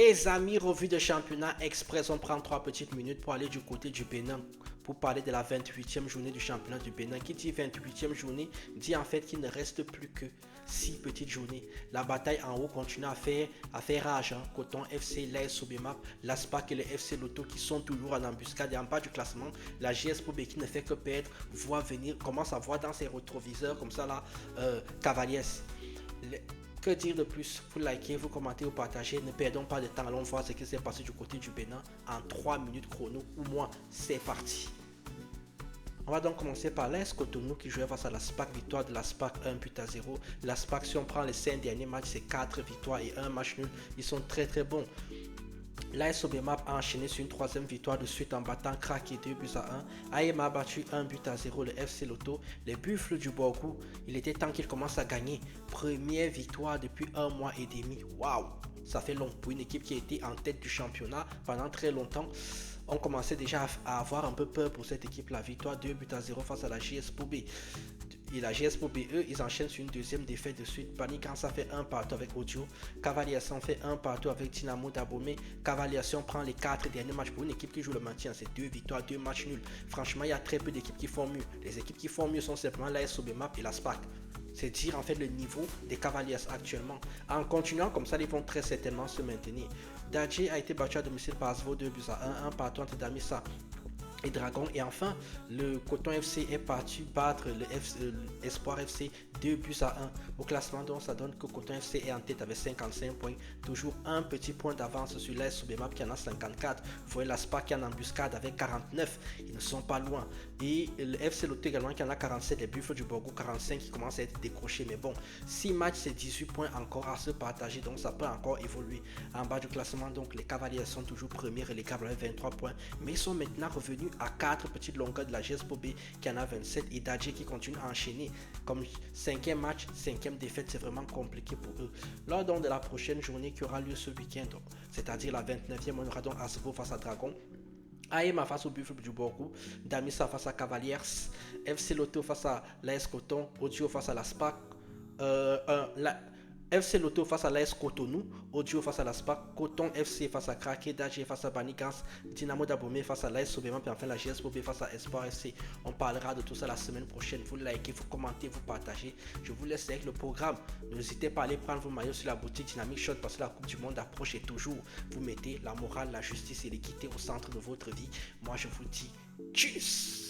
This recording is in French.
Les amis, revue de championnat express. On prend 3 petites minutes pour aller du côté du Bénin pour parler de la 28e journée du championnat du Bénin. Qui dit 28e journée dit en fait qu'il ne reste plus que 6 petites journées. La bataille en haut continue à faire rage. Coton FC, l'AS Sobemap, l'Aspac et le FC Lotto qui sont toujours en embuscade. Et en bas du classement, la JS Pobé qui ne fait que perdre, commence à voir dans ses rétroviseurs comme ça là, Cavaliers. Que dire de plus? Vous likez, vous commentez, vous partagez. Ne perdons pas de temps. Allons voir ce qui s'est passé du côté du Bénin en 3 minutes chrono ou moins. C'est parti. On va donc commencer par l'AS Cotonou qui jouait face à la SPAC. Victoire de la SPAC 1-0. La SPAC, si on prend les 5 derniers matchs, c'est 4 victoires et 1 match nul. Ils sont très très bons. L'AS Sobemap a enchaîné sur une 3e victoire de suite en battant Kraki 2-1. AEM a battu 1-0 le FC Lotto. Les Buffles du Borgou, il était temps qu'ils commencent à gagner. Première victoire depuis 1 mois et demi. Waouh, ça fait long pour une équipe qui a été en tête du championnat pendant très longtemps. On commençait déjà à avoir un peu peur pour cette équipe. La victoire 2-0 face à la JS Pobé. Et la GS pour BE, ils enchaînent sur une deuxième défaite de suite. Panican, ça fait 1-1 avec Audio. Cavaliers en fait 1-1 avec Dynamo d'Abomey. Cavaliers prend les 4 derniers matchs pour une équipe qui joue le maintien. C'est 2 victoires, 2 matchs nuls. Franchement, il y a très peu d'équipes qui font mieux. Les équipes qui font mieux sont simplement l'AS Sobemap et la SPAC. C'est dire en fait le niveau des Cavaliers actuellement. En continuant comme ça, ils vont très certainement se maintenir. Dadje a été battu à domicile par Asvo 2-1, 1-1 entre Damissa et Dragon. Et enfin, le Coton FC est parti battre l'Espoir FC 2-1 au classement. Donc ça donne que Coton FC est en tête avec 55 points, toujours un petit point d'avance sur l'AS Sobemap qui en a 54. Vous voyez l'Aspa qui est en embuscade avec 49, ils ne sont pas loin. Et le FC Lotto également qui en a 47, les Buffles du Borgou 45 qui commencent à être décrochés. Mais bon, 6 matchs c'est 18 points encore à se partager, donc ça peut encore évoluer. En bas du classement, donc les Cavaliers sont toujours premiers relégables avec 23 points, mais ils sont maintenant revenus à 4 petites longueurs de la GS Pobé qui en a 27 et Dadje qui continue à enchaîner comme 5e match, 5e défaite. C'est vraiment compliqué pour eux. Lors donc de la prochaine journée qui aura lieu ce week-end, c'est-à-dire la 29e, on aura donc Asbo face à Dragon, AEMA face au Buffle du Borgou, Damissa face à Cavaliers, FC Lotto face à l'AS Coton, Audio face à la SPAC, FC Lotto face à l'AS Cotonou, Audio face à la SPAC, Coton FC face à Krake, Dadje face à Banikans, Dynamo d'Abomey face à l'AS Sobemap et enfin la GS Pobé face à Espoir FC. On parlera de tout ça la semaine prochaine. Vous likez, vous commentez, vous partagez. Je vous laisse avec le programme. N'hésitez pas à aller prendre vos maillots sur la boutique Dynamic Shot parce que la Coupe du Monde approche et toujours vous mettez la morale, la justice et l'équité au centre de votre vie. Moi je vous dis tchuss.